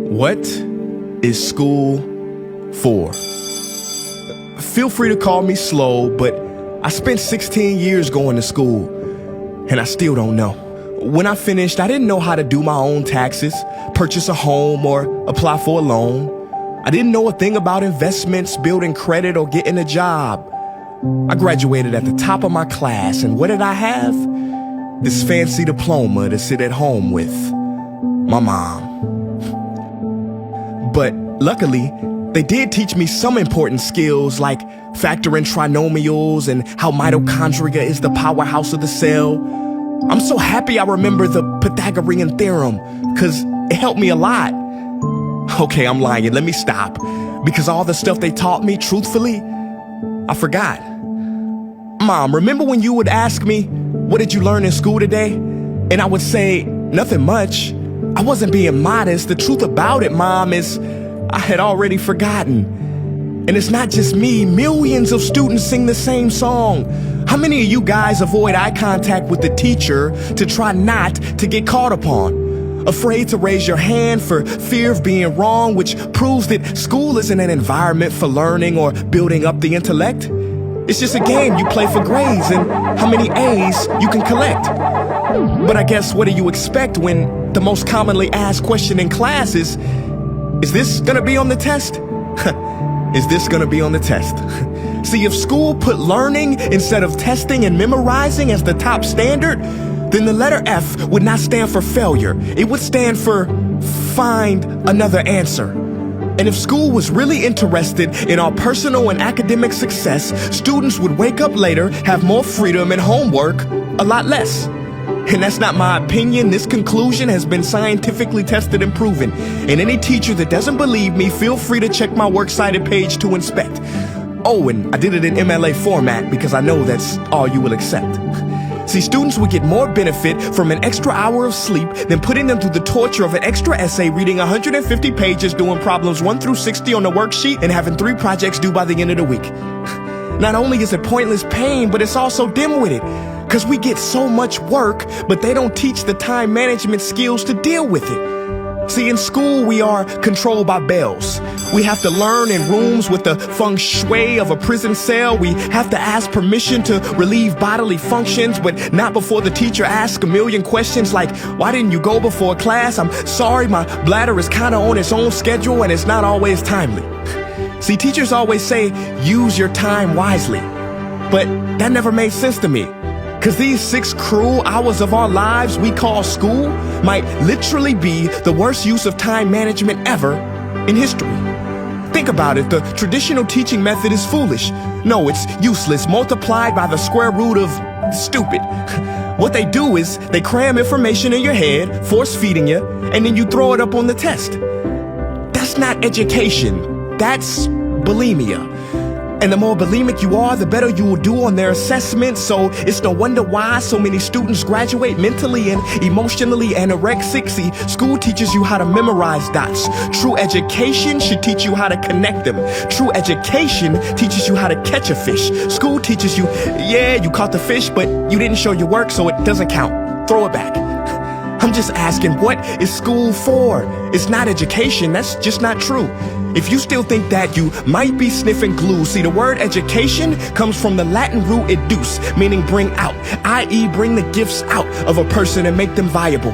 What is school for? Feel free to call me slow, but I spent 16 years going to school, and I still don't know. When I finished, I didn't know how to do my own taxes, purchase a home, or apply for a loan. I didn't know a thing about investments, building credit, or getting a job. I graduated at the top of my class, and what did I have? This fancy diploma to sit at home with my mom. But luckily, they did teach me some important skills like factoring trinomials and how mitochondria is the powerhouse of the cell. I'm so happy I remember the Pythagorean theorem, because it helped me a lot. Okay, I'm lying. Let me stop. Because all the stuff they taught me, truthfully, I forgot. Mom, remember when you would ask me, what did you learn in school today? And I would say, nothing much. I wasn't being modest. The truth about it, Mom, is I had already forgotten. And it's not just me. Millions of students sing the same song. How many of you guys avoid eye contact with the teacher to try not to get caught upon? Afraid to raise your hand for fear of being wrong, which proves that school isn't an environment for learning or building up the intellect. It's just a game you play for grades and how many A's you can collect. But I guess what do you expect when the most commonly asked question in class is this gonna be on the test? Is this gonna be on the test? See, if school put learning instead of testing and memorizing as the top standard, then the letter F would not stand for failure. It would stand for find another answer. And if school was really interested in our personal and academic success, students would wake up later, have more freedom, and homework a lot less. And that's not my opinion. This conclusion has been scientifically tested and proven. And any teacher that doesn't believe me, feel free to check my works cited page to inspect. Oh, and I did it in MLA format because I know that's all you will accept. See, students would get more benefit from an extra hour of sleep than putting them through the torture of an extra essay, reading 150 pages, doing problems 1 through 60 on the worksheet, and having 3 projects due by the end of the week. Not only is it pointless pain, but it's also dim-witted, because we get so much work, but they don't teach the time management skills to deal with it. See, in school, we are controlled by bells. We have to learn in rooms with the feng shui of a prison cell. We have to ask permission to relieve bodily functions, but not before the teacher asks a million questions like, why didn't you go before class? I'm sorry, my bladder is kind of on its own schedule and it's not always timely. See, teachers always say, use your time wisely. But that never made sense to me. Because these 6 cruel hours of our lives we call school might literally be the worst use of time management ever in history. Think about it. The traditional teaching method is foolish. No, it's useless, multiplied by the square root of stupid. What they do is they cram information in your head, force feeding you, and then you throw it up on the test. That's not education. That's bulimia. And the more bulimic you are, the better you will do on their assessments. So it's no wonder why so many students graduate mentally and emotionally anorexic. See, school teaches you how to memorize dots. True education should teach you how to connect them. True education teaches you how to catch a fish. School teaches you, yeah, you caught the fish, but you didn't show your work, so it doesn't count. Throw it back. I'm just asking, what is school for? It's not education. That's just not true. If you still think that, you might be sniffing glue. See, the word education comes from the Latin root educe, meaning bring out, i.e. bring the gifts out of a person and make them viable.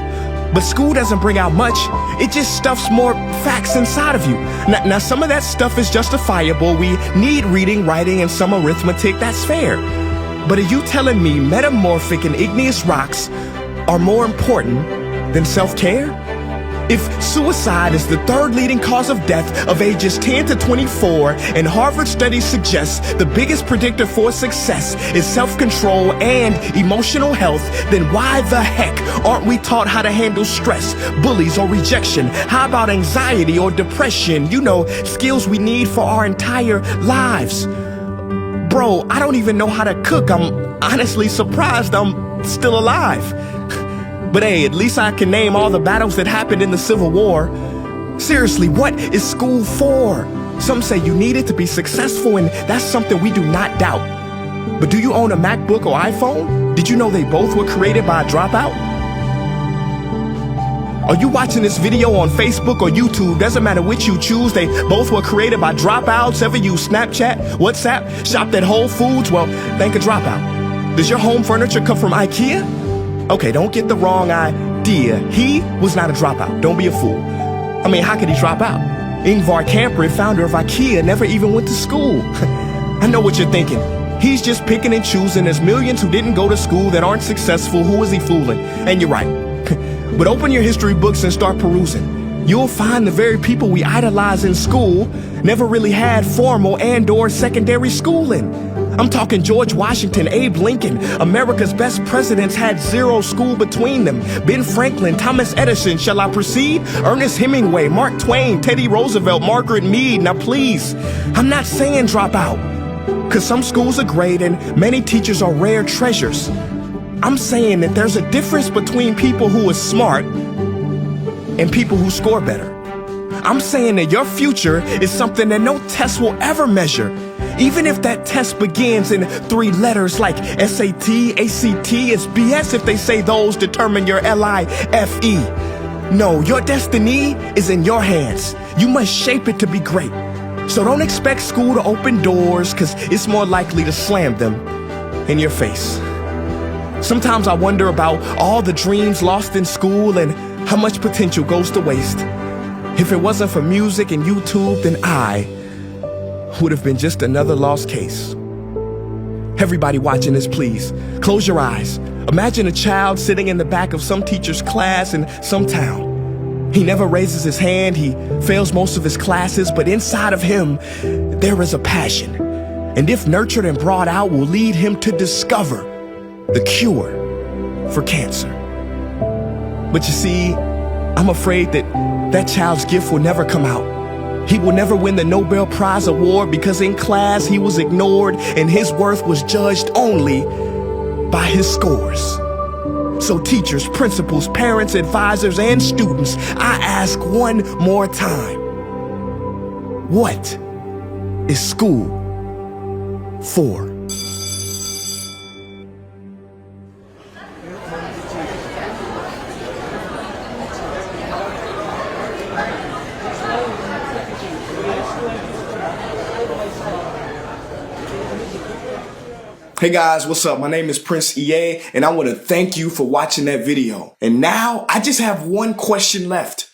But school doesn't bring out much. It just stuffs more facts inside of you. Now, some of that stuff is justifiable. We need reading, writing, and some arithmetic. That's fair. But are you telling me metamorphic and igneous rocks are more important than self-care? If suicide is the 3rd leading cause of death of ages 10 to 24, and Harvard studies suggest the biggest predictor for success is self-control and emotional health, then why the heck aren't we taught how to handle stress, bullies, or rejection? How about anxiety or depression? You know, skills we need for our entire lives. Bro, I don't even know how to cook. I'm honestly surprised I'm still alive. But hey, at least I can name all the battles that happened in the Civil War. Seriously, what is school for? Some say you need it to be successful, and that's something we do not doubt. But do you own a MacBook or iPhone? Did you know they both were created by a dropout? Are you watching this video on Facebook or YouTube? Doesn't matter which you choose. They both were created by dropouts. Ever use Snapchat, WhatsApp, shopped at Whole Foods? Well, thank a dropout. Does your home furniture come from IKEA? Okay, don't get the wrong idea. He was not a dropout. Don't be a fool. I mean, how could he drop out? Ingvar Kamprad, founder of IKEA, never even went to school. I know what you're thinking. He's just picking and choosing. There's millions who didn't go to school that aren't successful. Who is he fooling? And you're right. But open your history books and start perusing. You'll find the very people we idolize in school never really had formal and/or secondary schooling. I'm talking George Washington, Abe Lincoln. America's best presidents had zero school between them. Ben Franklin, Thomas Edison, shall I proceed? Ernest Hemingway, Mark Twain, Teddy Roosevelt, Margaret Mead. Now please, I'm not saying drop out, because some schools are great and many teachers are rare treasures. I'm saying that there's a difference between people who are smart and people who score better. I'm saying that your future is something that no test will ever measure. Even if that test begins in 3 letters like SAT, ACT, it's BS if they say those determine your LIFE. No, your destiny is in your hands. You must shape it to be great. So don't expect school to open doors, because it's more likely to slam them in your face. Sometimes I wonder about all the dreams lost in school and how much potential goes to waste. If it wasn't for music and YouTube, then I would have been just another lost case. Everybody watching this, please, close your eyes. Imagine a child sitting in the back of some teacher's class in some town. He never raises his hand, he fails most of his classes, but inside of him, there is a passion. And if nurtured and brought out, will lead him to discover the cure for cancer. But you see, I'm afraid that that child's gift will never come out. He will never win the Nobel Prize award because in class he was ignored and his worth was judged only by his scores. So teachers, principals, parents, advisors, and students, I ask one more time, what is school for? Hey guys, what's up? My name is Prince EA, and I want to thank you for watching that video. And now I just have one question left.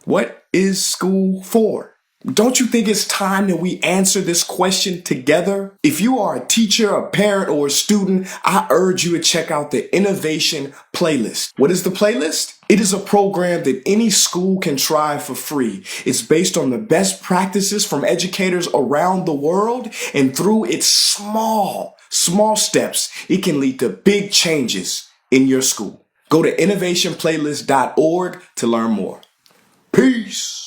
What is school for? Don't you think it's time that we answer this question together? If you are a teacher, a parent, or a student, I urge you to check out the Innovation Playlist. What is the playlist? It is a program that any school can try for free. It's based on the best practices from educators around the world, and through its small steps, it can lead to big changes in your school. Go to innovationplaylist.org to learn more. Peace.